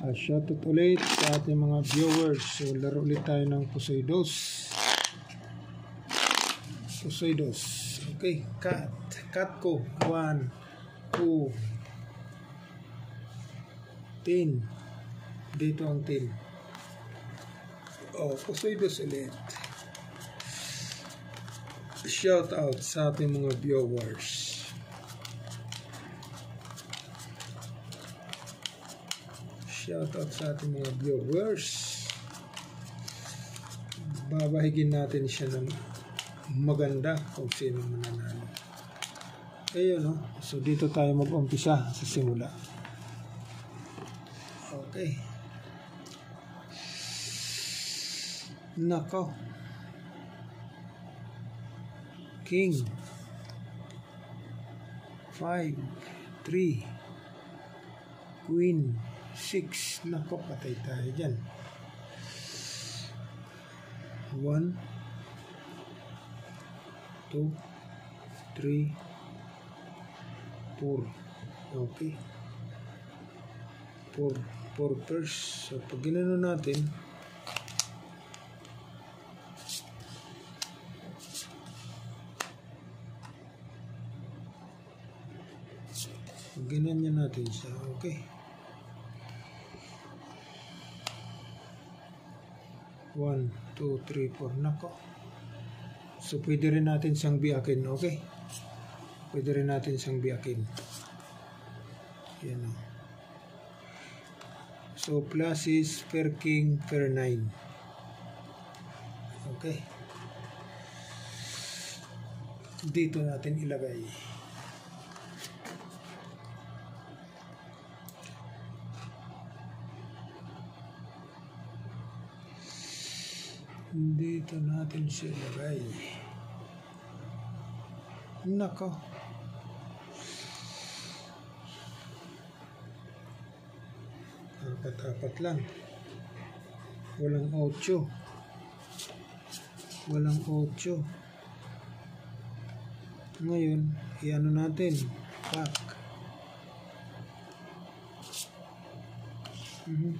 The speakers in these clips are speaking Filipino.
Shoutout ulit sa ating mga viewers. So, laro ulit tayo ng Pusoy Dos. Pusoy Dos. Okay, cut ko. 1, 2, 10. Dito ang 10. Pusoy Dos ulit. Shoutout sa ating mga viewers. Shoutout sa ating mga viewers. Babahigin natin siya ng maganda kung sino mananalo. Ayun, no? So dito tayo mag-umpisa sa simula. Okay. Nako. King 5, 3, Queen 6. Nako, patay tayo dyan. 1, 2, 3, 4. Okay. 4 pairs. So pag ginano natin, ganyan natin siya. Okay. 1, 2, 3, 4. Nako. So pwede rin natin siyang biyakin. Okay. Pwede rin natin siyang biyakin. Yan o. So plus is per king per 9. Okay. Dito natin ilagay. Dito natin siya ilagay. Nako. Apat lang. Walang 8. Walang 8. Ngayon, iano natin. Pack. 5,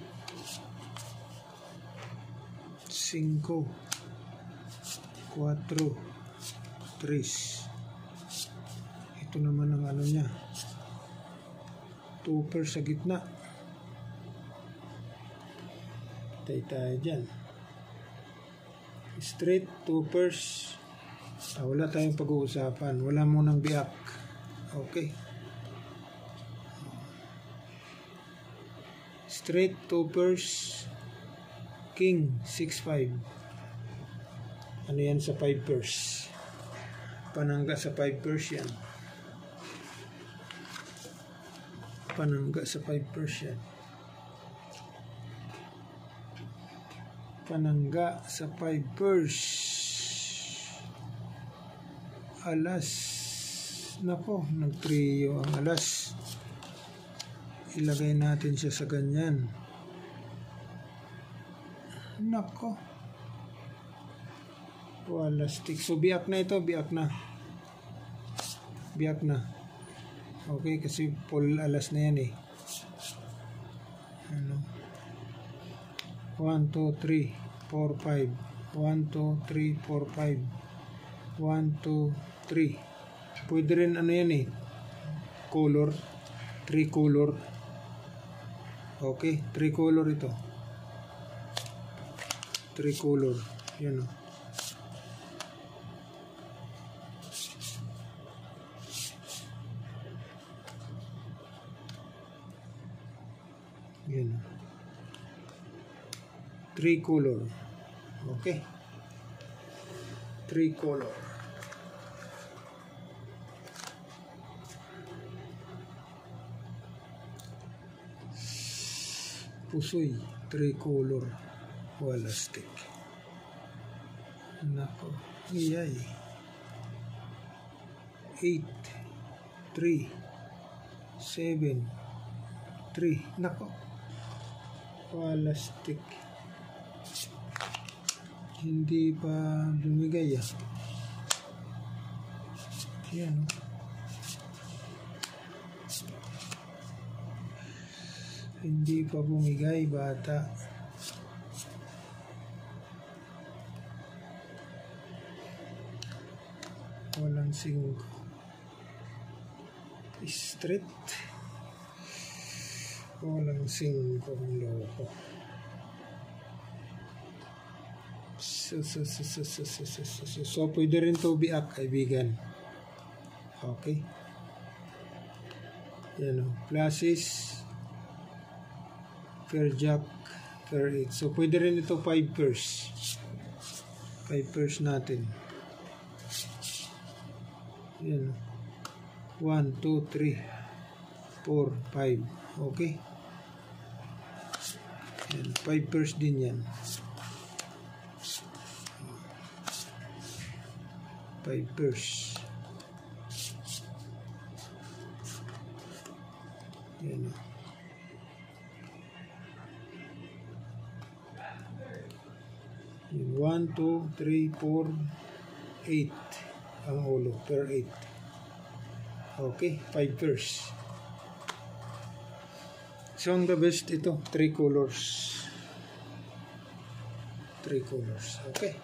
4, 3. Ito naman ang ano niya. 2 pairs sa gitna. Patay tayo dyan. Straight 2 pairs. Wala tayong pag-uusapan. Wala munang biyak. Okay. Straight 2 pairs. King 6, 5. Ano yan sa 5 pairs? Panangga sa 5 pairs yan. Panangga sa 5 pairs yan. Panangga sa 5 pairs. Alas. Nako, nagtrio ang alas. Ilagay natin siya sa ganyan. Nako. Wala stick. So biyak na ito, biyak na. Biyak na. Okay, kasi full alas na yan eh. Ano? 1, 2, 3, 4, 5. 1, 2, 3, 4, 5. 1, 2, 3. Pwede rin ano yan eh. Color. 3 color. Okay, 3 color ito. 3 color. Yan o. Yan o. 3 color. Okay. 3 color. Pusoy. 3 color. Wala stick. Nako. Iyay. 8, 3, 7, 3. Nako. Wala stick. Hindi pa lumigay ah. Yan. Hindi pa bumigay, bata. Walang 5. Straight. Walang 5 ang loko. So, pwede rin to biak, kaibigan. Okay. Yan o. Classes. Pair jack. Pair 8. So, pwede rin ito 5 pairs. 5 pairs natin. Yan. 1, 2, 3, 4, 5. Okay. Yan. 5 pairs din yan. 5 pairs. Yan. 1, 2, 3, 4, 8 ang ulo, per 8. Okay, 5 pairs. So, ang the best ito, 3 colors. 3 colors, okay.